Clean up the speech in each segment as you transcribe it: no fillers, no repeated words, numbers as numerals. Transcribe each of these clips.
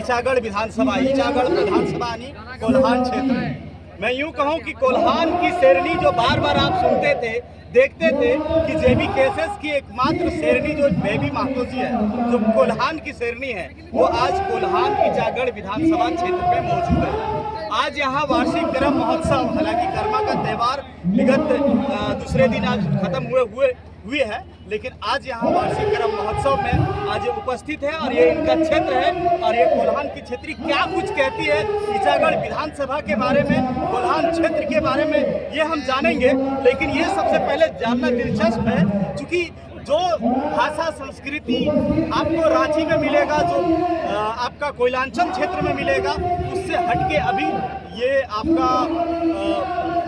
ईचागढ़ विधानसभा आणि कोल्हान क्षेत्र। मैं यूं कहूं कि कोल्हान की शेरनी जो बार बार आप सुनते थे, देखते थे कि जेबी केसेस की एकमात्र शेरनी जो बेबी महतो जी है, जो कोल्हान की शेरनी है, वो आज कोल्हान ईचागढ़ विधानसभा क्षेत्र में मौजूद है। आज यहाँ वार्षिक करम महोत्सव, हालांकि कर्मा का त्यौहार विगत दूसरे दिन आज खत्म हुए है, लेकिन आज यहाँ वार्षिक करम महोत्सव में आज ये उपस्थित है और ये इनका क्षेत्र है। और ये कोल्हान की क्षेत्री क्या कुछ कहती है ईचागढ़ विधानसभा के बारे में, कोल्हान क्षेत्र के बारे में, ये हम जानेंगे। लेकिन ये सबसे पहले जानना दिलचस्प है, क्योंकि जो भाषा संस्कृति आपको रांची में मिलेगा, जो आपका कोयलांचल क्षेत्र में मिलेगा, उससे हटके अभी ये आपका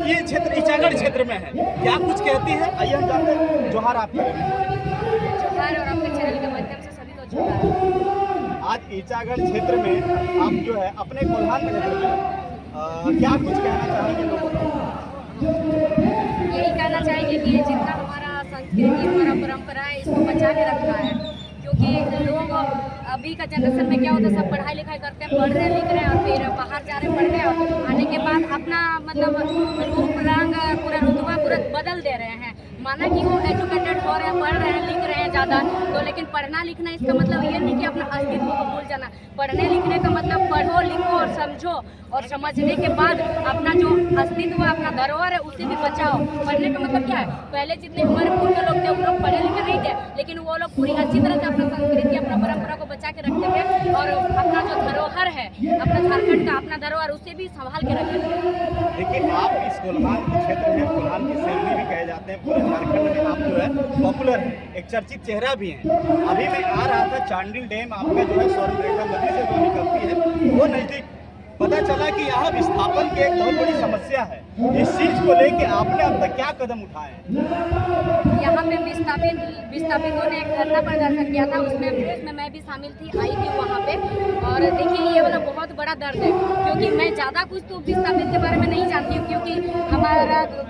ये क्षेत्र ईचागढ़ क्षेत्र में है। क्या कुछ कहती है, आइए हम जानते हैं। जोहार आपका। जोहार और आपके चैनल के माध्यम से सभी को जोहार। आज ईचागढ़ क्षेत्र में आप जो है अपने कोल्हान क्षेत्र में क्या कुछ कहना चाहेंगे लोगों को? यही कहना चाहेंगे कि जितना हमारा संस्कृति, हमारा परंपरा है, इसको बचा के रखना है। क्योंकि लोग अभी का जनरेशन में क्या होता है, सब पढ़ाई लिखाई करते हैं, पढ़ रहे हैं, लिख रहे हैं और फिर बाहर जा रहे हैं पढ़ने, और आने के बाद अपना मतलब रूप रंग पूरा रुतबा पूरा बदल दे रहे हैं। माना कि वो एजुकेटेड हो रहे हैं, पढ़ रहे हैं, लिख रहे हैं ज़्यादा, तो लेकिन पढ़ना लिखना इसका मतलब ये नहीं कि अपना अस्तित्व को भूल जाना। पढ़ने लिखने का मतलब पढ़ो, लिखो और समझो, और समझने के बाद अपना जो अस्तित्व, अपना धरोहर है, उसे भी बचाओ। पढ़ने का मतलब क्या है, पहले जितने हमारे पूर्व लोग थे, वो लोग पढ़े लिखे नहीं थे, लेकिन वो लोग पूरी अच्छी तरह से अपना संस्कृति, अपना परंपरा को बचा के रखते थे, और अपना जो धरोहर है, अपना झारखंड का अपना धरोहर, उसे भी संभाल के रखते थे। देखिए, आप इस कोल्हान के क्षेत्र में कोल्हान की शेरनी भी कहे जाते हैं, पूरे झारखंड में आप जो है पॉपुलर है, एक चर्चित चेहरा भी है। अभी मैं आ रहा था, चांडिल डैम आपका जो है स्वर्णरेखा नदी से जो निकलती है, वो नजदीक पता चला कि यहाँ विस्थापन की एक बहुत बड़ी समस्या है। इस चीज को लेके आपने अब तक क्या कदम उठाए हैं? यहाँ पे विस्थापितों ने एक धरना प्रदर्शन किया था, उसमें मैं भी शामिल थी, आई थी वहाँ पे। और देखिए, ये वाला बहुत बड़ा दर्द है, क्योंकि मैं ज़्यादा कुछ तो विस्थापित के बारे में नहीं जानती हूँ, क्योंकि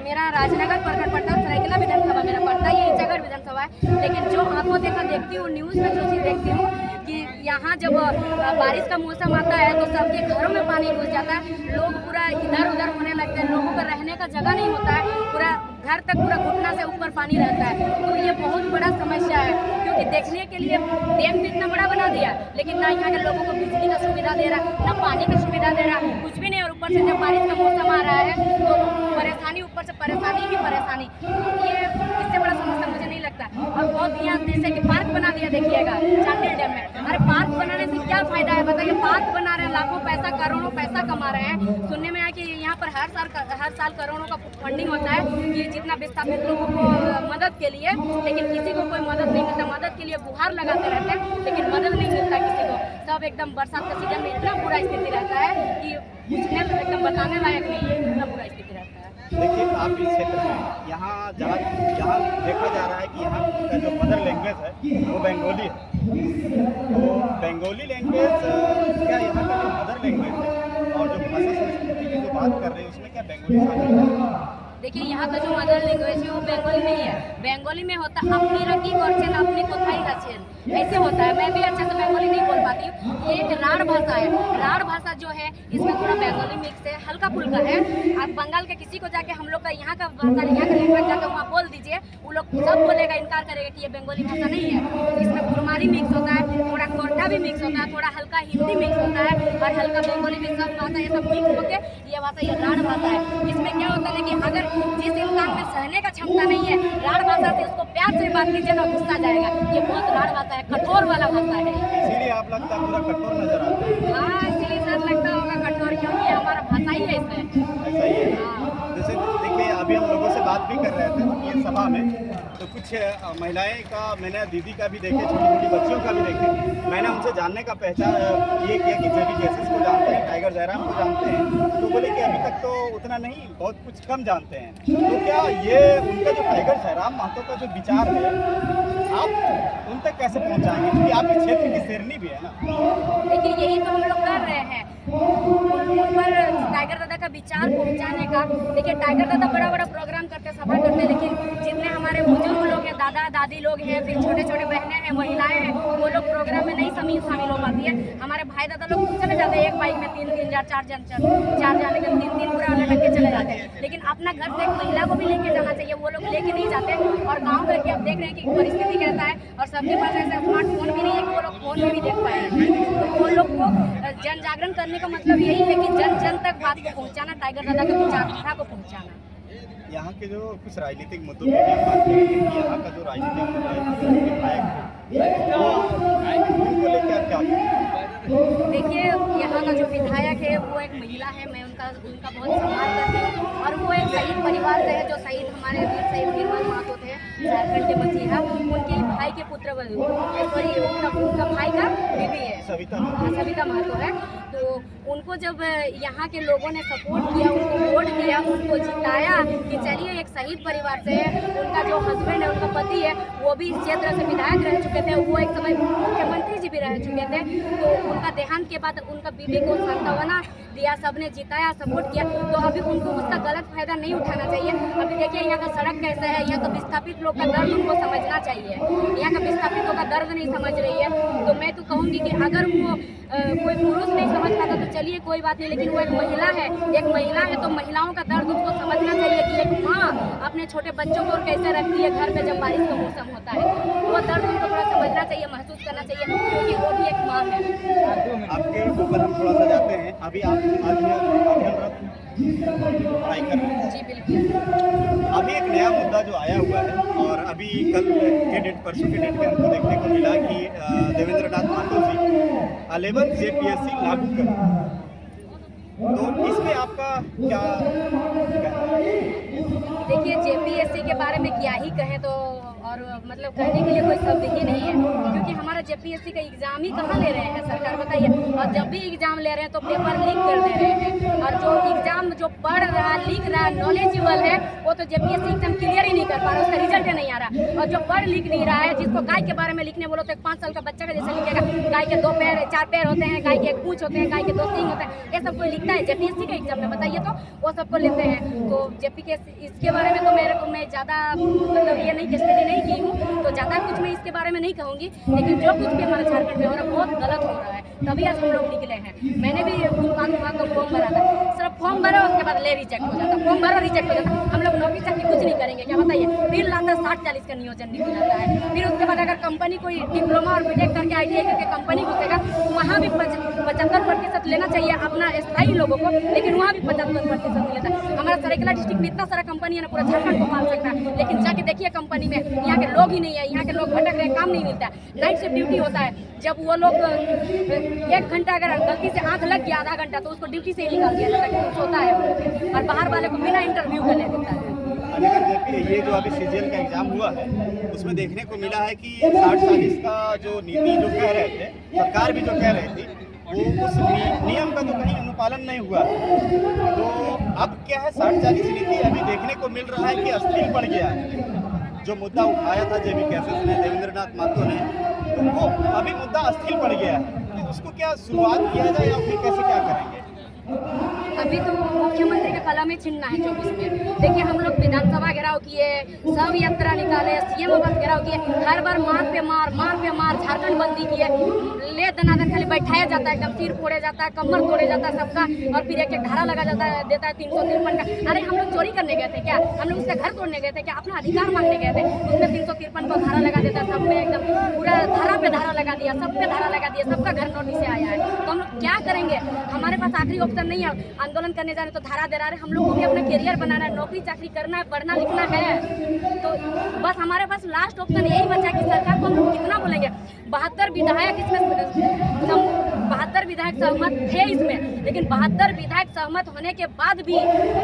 मेरा राजनगर प्रखंड पड़ता है, सरायकेला विधानसभा मेरा पड़ता है, ये ईचागढ़ विधानसभा है। लेकिन जो आंखों देखा देखती हूँ, न्यूज़ में जो चीज़ देखती हूँ कि यहाँ जब बारिश का मौसम आता है तो सबके घरों में पानी घुस जाता है, लोग पूरा इधर उधर होने लगते हैं, लोगों को रहने का जगह नहीं होता है, पूरा घर तक पूरा घुटना से ऊपर पानी रहता है। तो ये बहुत बड़ा समस्या है, क्योंकि देखने के लिए डैम भी इतना बड़ा बना दिया, लेकिन ना यहाँ के लोगों को बिजली का सुविधा दे रहा, ना पानी का सुविधा दे रहा, कुछ भी नहीं। और ऊपर से जब बारिश का मौसम आ रहा है तो परेशानी, ऊपर से परेशानी ही परेशानी। ये इससे बड़ा समस्या मुझे नहीं लगता। और बहुत यहाँ जैसे कि पार्क बना दिया, देखिएगा चांडिल डैम में। अरे पार्क बनाने से क्या फायदा है बताइए? पार्क बना रहे हैं, लाखों पैसा, करोड़ों पैसा कमा रहे हैं। सुनने में आया कि यहाँ पर हर साल करोड़ों का फंडिंग होता है कि जितना विस्थापित लोगों को मदद के लिए, लेकिन किसी को कोई मदद नहीं मिलता। मदद के लिए गुहार लगाते रहते हैं, लेकिन मदद नहीं मिलता किसी को। सब एकदम बरसात का सीजन में इतना बुरा स्थिति रहता है कि पूछने एकदम बताने लायक नहीं है, इतना बुरा स्थिति रहता है। देखिए, आप इस क्षेत्र में यहाँ जहाँ देखा जा रहा है कि यहाँ का जो मदर लैंग्वेज है वो बंगाली है। तो बंगाली लैंग्वेज क्या यहाँ का जो मदर लैंग्वेज है, और जो भाषा संस्कृति की जो बात कर रहे हैं, उसमें क्या बंगाली शामिल है? देखिए, यहाँ का जो मदर लैंग्वेज है वो बंगाली में ही है। बंगाली में होता है अपनी रकी करछेन, अपनी कोथाई रचेन, ऐसे होता है। मैं भी अच्छे से बंगाली नहीं बोल पाती हूँ। ये एक राढ़ भाषा है। राढ़ भाषा जो है, इसमें थोड़ा बंगाली मिक्स है, हल्का फुल्का है। आप बंगाल के किसी को जाके हम लोग का यहाँ का भाषा, यहाँ का लैंग्वेज जाकर वहाँ बोल दीजिए, वो लोग सब बोलेगा, इनकार करेगा कि ये बंगाली भाषा नहीं है। इसमें कुरमारी मिक्स होता है, थोड़ा कोरठा भी मिक्स होता है, थोड़ा हल्का हिंदी मिक्स होता है, और हल्का बंगाली भी, सब भाषा ये सब मिक्स होकर ये भाषा, ये राढ़ भाषा है। इसमें क्या होता है कि अगर जिस इंसान में सहने का क्षमता नहीं है, राढ़ भाषा से उसको प्यार से बात कीजिए ना, गुस्सा जाएगा। ये बहुत राढ़ भाषा है, कठोर वाला भाषा है। इसीलिए आप लगता है पूरा कठोर नजर आता है। हाँ, इसीलिए सर लगता होगा कठोर, क्योंकि हमारा भाषा ही ऐसा है। ऐसा ही है। जैसे देखिए, अभी हम लोगों से बात भी कर रहे थे ये सभा में, तो कुछ महिलाएं का मैंने, दीदी का भी देखे, छोटी छोटी बच्चियों का भी देखे। मैंने उनसे जानने का पहचान ये किया कि जेबी केसेस को जानते हैं, टाइगर जयराम को जानते हैं, तो बोले कि अभी तक तो उतना नहीं, बहुत कुछ कम जानते हैं। तो क्या ये उनका जो टाइगर जयराम महतो का जो विचार है, आप उन तक कैसे पहुँचाएंगे? क्योंकि आपके क्षेत्र की शेरनी भी है ना। देखिए, यही तो हम लोग कर रहे हैं, उन पर टाइगर दादा का विचार पहुंचाने का। देखिए, टाइगर दादा बड़ा बड़ा प्रोग्राम करते, सभा करते, लेकिन जितने हमारे बुजुर्ग लोग हैं, दादा दादी लोग हैं, फिर छोटे छोटे बहनें हैं, हैं, महिलाएं हैं, वो लोग प्रोग्राम में नहीं शामिल हो पाती है। हमारे भाई दादा लोग चले जाते हैं एक बाइक में 3 या 4 जन, 4 जाने के 3 पूरा लटक के चले जाते हैं। लेकिन अपना घर से एक महिला को भी लेके जाना चाहिए, वो लोग लेके नहीं जाते। और गाँव करके आप देख रहे हैं कि परिस्थिति कैसा है, और सबके पास ऐसा स्मार्टफोन भी नहीं है कि वो लोग फोन में भी देख पाए। तो वो लोग को जन जागरण करने का मतलब यही है कि जन जन तक बात को पहुँचाना, टाइगर दादा की विचारधारा को पहुँचाना। यहाँ के जो कुछ राजनीतिक मुद्दों की भी बात करें कि यहाँ का जो राजनीतिक मुद्दा है विधायक उनको लेकर क्या? देखिए, यहाँ का जो विधायक है वो एक महिला है, मैं उनका बहुत सम्मान करती हूँ। और वो एक शहीद परिवार से है, जो शहीद हमारे वीर शहीद निर्मल महतो थे, झारखंड के मसीहा, उनके ही भाई के पुत्र उनका भाई का बीबी है, सविता महतो है। तो उनको जब यहाँ के लोगों ने सपोर्ट किया, उनको वोट दिया, उनको जिताया कि चलिए एक शहीद परिवार से है, उनका जो हस्बैंड है, उनका पति है, वो भी इस क्षेत्र से विधायक रह चुके थे, वो एक समय मुख्यमंत्री जी भी रह चुके थे। तो उनका देहांत के बाद उनका बीबी को सांत्वना दिया, सबने जिताया, सपोर्ट किया। तो अभी उनको उसका गलत फायदा नहीं उठाना चाहिए। अभी देखिए यहाँ का सड़क कैसा है, यहाँ का विस्थापित लोग का दर्द उनको समझना चाहिए। यहाँ का विस्थापितों का दर्द नहीं समझ रही है। तो मैं तो कहूँगी कि अगर वो कोई पुरुष नहीं समझ पाता तो चलिए कोई बात नहीं, लेकिन वो एक महिला है तो महिलाओं का दर्द उसको समझना चाहिए कि एक माँ अपने छोटे बच्चों को कैसे रखती है घर पे जब बारिश का मौसम होता है। वो दर्द उनको थोड़ा समझना चाहिए, महसूस करना चाहिए, क्योंकि वो भी एक माँ है। आपके ऊपर हम थोड़ा सा जाते हैं। अभी आप पढ़ाई कर रहे हैं? जी बिल्कुल। अभी एक नया मुद्दा जो आया हुआ है, और अभी कल के डेट, परसों के डेट में हमको देखने को मिला कि देवेंद्र नाथ महतो जी 11th JPSC लागू कर। तो इसमें आपका क्या कहना है? देखिए, JPSC के बारे में क्या ही कहें, तो और मतलब कहने के लिए कोई शब्द ही नहीं है, क्योंकि हमारा JPSC का एग्जाम ही कहाँ ले रहे हैं सरकार, बताइए। और जब भी एग्जाम ले रहे हैं तो पेपर लीक कर दे रहे हैं, और जो एग्जाम जो पढ़ रहा, लिख रहा, नॉलेजेबल है, वो तो JPSC एग्जाम क्लियर ही नहीं कर पा रहा, उसका रिजल्ट ही नहीं आ रहा। और जो पढ़ लिख नहीं रहा है, जिसको गाय के बारे में लिखने बोलो तो एक 5 साल का बच्चा का जैसे लिखेगा, गाय के 2 पैर 4 पैर होते हैं, गाय के 1 पूंछ होते हैं, गाय के 2 सींग होते हैं, ये सब कोई लिखता है JPSC के एग्जाम में, बताइए। तो वो सबको लेते हैं। तो JPSC इसके बारे में तो मैं ज़्यादा मतलब ये नहीं स्टडी नहीं की हूँ, तो ज़्यादा कुछ मैं इसके बारे में नहीं कहूँगी। लेकिन जो कुछ भी हमारे झारखंड में हो रहा है बहुत गलत हो रहा है, तभी आज हम लोग निकले हैं। मैंने भी उत्पाद विभाग का फॉर्म भरा था, सिर्फ फॉर्म भरा, उसके बाद रिजेक्ट हो जाता, फॉर्म भरा रिजेक्ट हो जाता। हम लोग नौकरी चाकरी कुछ नहीं करेंगे क्या, बताइए। बिल लाता 60-40 का नियोजन निकल जाता है। फिर उसके बाद अगर कंपनी कोई डिप्लोमा और बीटेक करके ITI करके कंपनी घुसेगा, वहाँ भी 75% लेना चाहिए अपना स्थायी लोगों को, लेकिन वहाँ भी 75% लेता है। हमारा सरायकेला डिस्ट्रिक्ट में इतना सारा कंपनी है ना, पूरा झारखंड को पाल सकता है, लेकिन जाके देखिए कंपनी में यहाँ के लोग ही नहीं है, यहाँ के लोग भटक रहे हैं, काम नहीं मिलता है। नाइट शिफ्ट ड्यूटी होता है, जब वो लोग 1 घंटा अगर गलती से आंख लग गया आधा घंटा, तो उसको ड्यूटी से ही निकाल दिया जाता है, सोता है वो, और बाहर वाले को बिना इंटरव्यू का ले देता है। ये जो अभी CGL का एग्जाम हुआ है, उसमें देखने को मिला है कि 60-40 का जो नीति जो कह रहे थे, सरकार भी जो कह रही थी, वो उस नियम का तो कहीं अनुपालन नहीं हुआ। तो अब क्या है, 60-40 नीति अभी देखने को मिल रहा है कि अस्थिर पड़ गया है। जो मुद्दा उठाया था JB कैसेस ने, देवेंद्र नाथ महतो ने, तो वो अभी मुद्दा अस्थिर पड़ गया है। तो उसको क्या शुरुआत किया जाए या फिर कैसे क्या करेंगे? अभी तो मुख्यमंत्री का कलम ही छीनना है 24 में। देखिए, हम लोग विधानसभा घेराव किए, सब यात्रा निकाले, CM बस घेराव किए, हर बार मार पे मार, झारखंड बंदी किए, ले दनादन खाली बैठाया जाता है, एकदम सिर फोड़े जाता है, कमर तोड़े जाता है सबका, और फिर एक धारा लगा जाता है, देता है 353 का। अरे हम लोग चोरी करने गए थे क्या, हम लोग उसका घर तोड़ने गए थे क्या, अपना अधिकार मांगने गए थे, उसमें 353 को धारा लगा देता है, सब में एकदम पूरा धारा पे धारा लगा दिया, सब पे धारा लगा दिया, सबका घर नोटिस से आया है। तो हम लोग क्या करेंगे, हमारे पास आखिरी ऑप्शन नहीं है। आंदोलन करने जा रहे तो धारा दे रहा है, हम लोग को भी अपना करियर बनाना है, नौकरी चाकरी करना है, पढ़ना लिखना है। तो बस हमारे पास लास्ट ऑप्शन यही बचा कि सरकार को हम लोग कितना बोलेंगे। 72 विधायक इसमें 72 विधायक सहमत थे इसमें, लेकिन 72 विधायक सहमत होने के बाद भी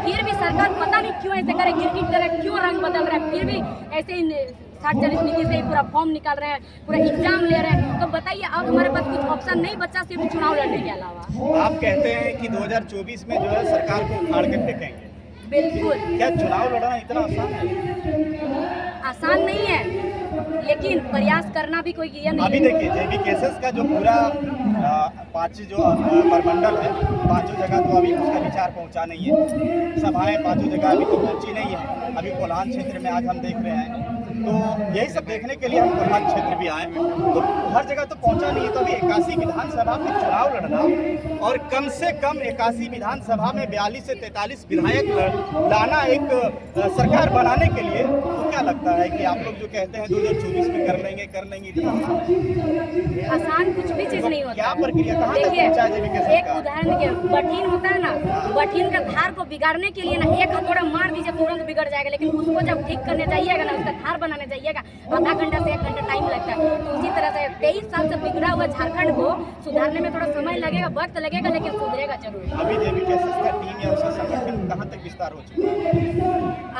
फिर भी सरकार पता नहीं क्यों ऐसे करे, गिरगिट करे, क्यों रंग बदल रहा है, फिर भी ऐसे ही 60-40 नीति से ही पूरा फॉर्म निकाल रहे हैं, पूरा एग्जाम ले रहे हैं। तो बताइए, अब हमारे पास कुछ ऑप्शन नहीं बचा सिर्फ चुनाव लड़ने के अलावा। आप कहते हैं कि 2024 में जो है सरकार को उखाड़ के फेंकेंगे। बिल्कुल। क्या चुनाव लड़ना इतना आसान है? आसान नहीं है, लेकिन प्रयास करना भी कोई ये नहीं। अभी देखिए, JB केसेस का जो पूरा 5 जो प्रमंडल है, 5 जगह तो अभी उसका विचार पहुंचा नहीं है। सभाएं 5 जगह अभी तो पहुंची नहीं है। अभी कोल्हान क्षेत्र में आज हम देख रहे हैं तो यही सब देखने के लिए हम कोल्हान क्षेत्र भी आए, तो हर जगह तो पहुंचा नहीं है। तो अभी 81 विधानसभा में चुनाव लड़ना और कम से कम 81 विधानसभा में 42 से 43 विधायक लाना एक सरकार बनाने के लिए, तो क्या लगता है कि आप लोग जो कहते हैं 2024 में कर लेंगे आसान कुछ भी चीज नहीं होता। क्या प्रक्रिया कहाँ तक देखिए, पहुंचा है JBK एक सरकार? उदाहरण के बठीन होता है ना, बठीन का धार को बिगाड़ने के लिए ना एक हथौड़ा मार दीजिए तुरंत बिगड़ जाएगा, लेकिन उसको जब ठीक करने जाइएगा ना, उसका धार बनाने जाइएगा आधा घंटा से 1 घंटा टाइम लगता है। तो उसी तरह से 23 साल से बिगड़ा हुआ झारखंड को सुधारने में थोड़ा समय लगेगा, वक्त लगेगा, लेकिन सुधरेगा जरूर। अभी JBK का टीम या उसका संगठन कहाँ तक विस्तार हो चुका है?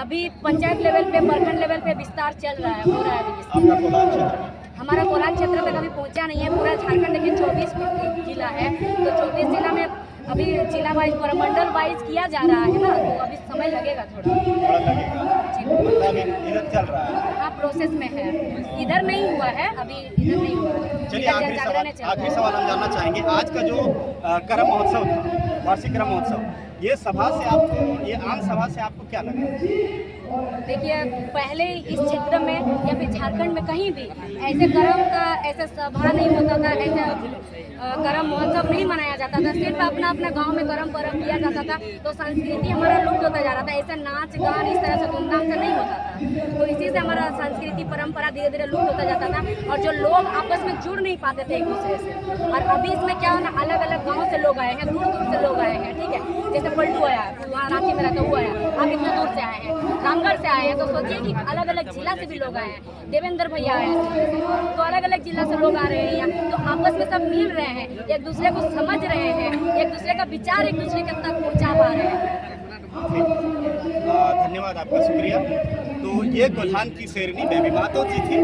अभी पंचायत लेवल पे, प्रखंड लेवल पे विस्तार चल रहा है, हो रहा है अभी विस्तार। आपका कोल्हान क्षेत्र में हमारा कोल्हान क्षेत्र तक अभी पहुंचा नहीं है, पूरा झारखंड देखिए 24 जिला है, तो 24 जिला में अभी जिला वाइज प्रमंडल वाइज किया जा रहा है ना, तो अभी समय लगेगा थोड़ा लगेगा, मतलब इधर चल रहा है। हाँ, प्रोसेस में है, इधर नहीं हुआ है, अभी इधर नहीं हुआ है। चलिए इधर आखिरी जागरण सवाल हम जानना चाहेंगे, आज का जो करम महोत्सव था, वार्षिक करम महोत्सव, ये सभा से आपको, ये आम सभा से आपको क्या लगा? देखिए, पहले इस क्षेत्र में या फिर झारखंड में कहीं भी ऐसे करम का ऐसा सभा नहीं होता था, ऐसा करम महोत्सव नहीं मनाया जाता था। सिर्फ अपना अपना गांव में करम परम किया जाता था, तो संस्कृति हमारा लुप्त होता जा रहा था। ऐसा नाच गान इस तरह से धूमधाम से नहीं होता था, तो इसी से हमारा संस्कृति परंपरा धीरे धीरे लुप्त होता जाता था, और जो लोग आपस में जुड़ नहीं पाते थे एक दूसरे से। और अभी इसमें क्या होना, अलग अलग गाँव से लोग आए हैं, दूर दूर से लोग आए हैं, ठीक है, जैसे पलटू आया, वहाँ रांची में रहता हुआ आया, आप इतने दूर से आए हैं, रामगढ़ से आए हैं, तो सोचिए कि अलग अलग जिला से भी लोग आए हैं, देवेंद्र भैया आए हैं, तो अलग अलग जिला से लोग आ रहे हैं यहाँ, तो आपस में सब मिल रहे हैं, एक दूसरे को समझ रहे हैं, एक दूसरे का विचार एक दूसरे के तक पहुँचा पा रहे हैं। धन्यवाद आपका, शुक्रिया। तो ये कोल्हान की शेरनी बेबी मातो जी थी,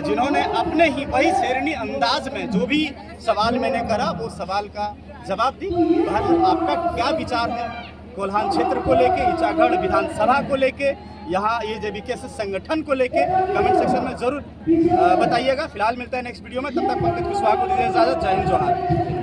जिन्होंने अपने ही वही शेरनी अंदाज में जो भी सवाल मैंने करा वो सवाल का जवाब दी। बहरहाल आपका क्या विचार है कोल्हान क्षेत्र को लेके, इचागढ़ विधानसभा को लेके, यहाँ ये JBK संगठन को लेके कमेंट सेक्शन में जरूर बताइएगा। फिलहाल मिलता है नेक्स्ट वीडियो में, तब तक पंकज कुशवाहा को दीजिए इजाजत। जय हिंद, जोहार।